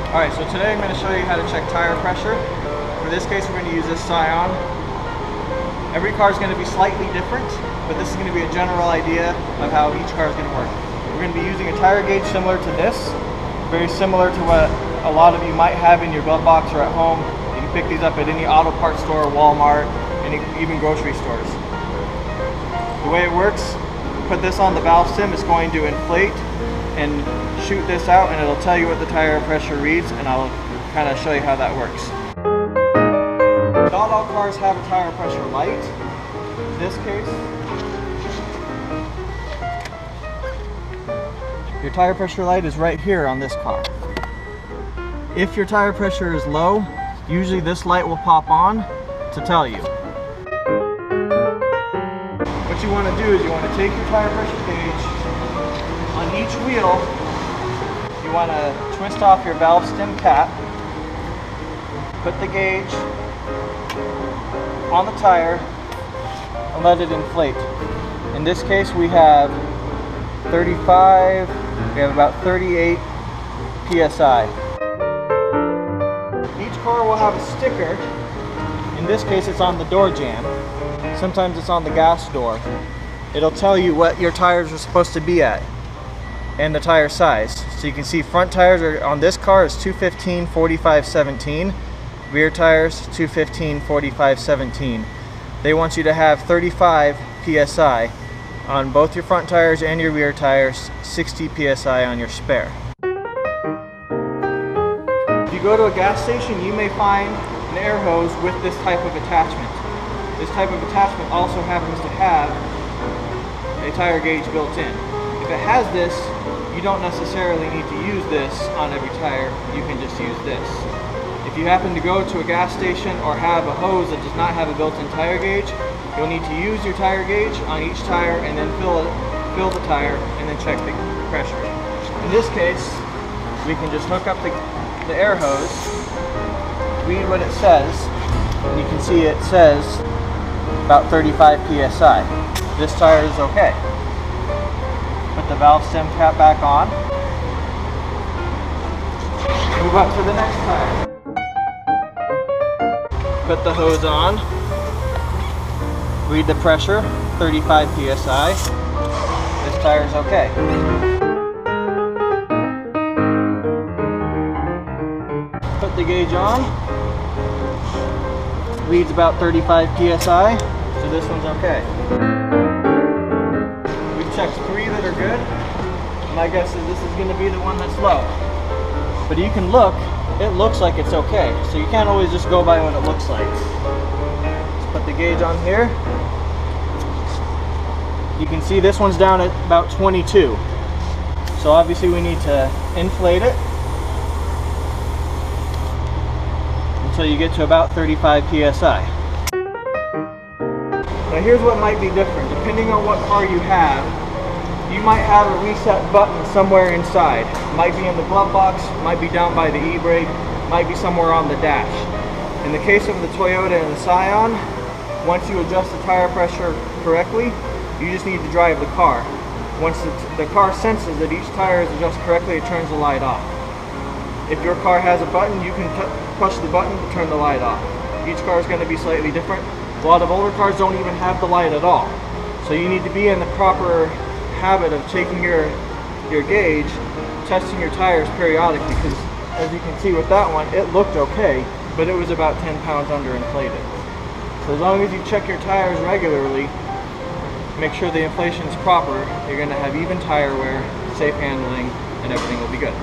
Alright, so today I'm going to show you how to check tire pressure. For this case, we're going to use this Scion. Every car is going to be slightly different, but this is going to be a general idea of how each car is going to work. We're going to be using a tire gauge similar to this, very similar to what a lot of you might have in your glove box or at home. You can pick these up at any auto parts store, Walmart, and even grocery stores. The way it works, put this on the valve stem, it's going to inflate and shoot this out, and it'll tell you what the tire pressure reads, and I'll kind of show you how that works. Not all cars have a tire pressure light. In this case, your tire pressure light is right here on this car. If your tire pressure is low, usually this light will pop on to tell you. What you want to do is you want to take your tire pressure gauge. On each wheel, you want to twist off your valve stem cap, put the gauge on the tire, and let it inflate. In this case, we have 35, we have about 38 psi. Each car will have a sticker. In this case, it's on the door jamb. Sometimes it's on the gas door. It'll tell you what your tires are supposed to be at and the tire size. So you can see front tires are on this car is 215 45 17, rear tires 215 45 17. They want you to have 35 psi on both your front tires and your rear tires, 60 psi on your spare. If you go to a gas station, you may find an air hose with this type of attachment. This type of attachment also happens to have a tire gauge built in. If it has this, you don't necessarily need to use this on every tire, you can just use this. If you happen to go to a gas station or have a hose that does not have a built-in tire gauge, you'll need to use your tire gauge on each tire and then fill the tire and then check the pressure. In this case, we can just hook up the air hose, read what it says, and you can see it says about 35 psi. This tire is okay. Put the valve stem cap back on. Move up to the next tire. Put the hose on. Read the pressure, 35 psi. This tire is okay. Put the gauge on. Reads about 35 psi, so this one's okay. We've checked 3 that are good. My guess is this is going to be the one that's low. But you can look, it looks like it's okay. So you can't always just go by what it looks like. Let's put the gauge on here. You can see this one's down at about 22. So obviously we need to inflate it until you get to about 35 psi. Now here's what might be different. Depending on what car you have, you might have a reset button somewhere inside. Might be in the glove box, might be down by the e-brake, might be somewhere on the dash. In the case of the Toyota and the Scion, once you adjust the tire pressure correctly, you just need to drive the car. Once the car senses that each tire is adjusted correctly, it turns the light off. If your car has a button, you can push the button to turn the light off. Each car is going to be slightly different. A lot of older cars don't even have the light at all. So you need to be in the proper habit of taking your gauge, testing your tires periodically, because as you can see with that one, it looked okay, but it was about 10 pounds underinflated. So as long as you check your tires regularly, make sure the inflation is proper, you're going to have even tire wear, safe handling, and everything will be good.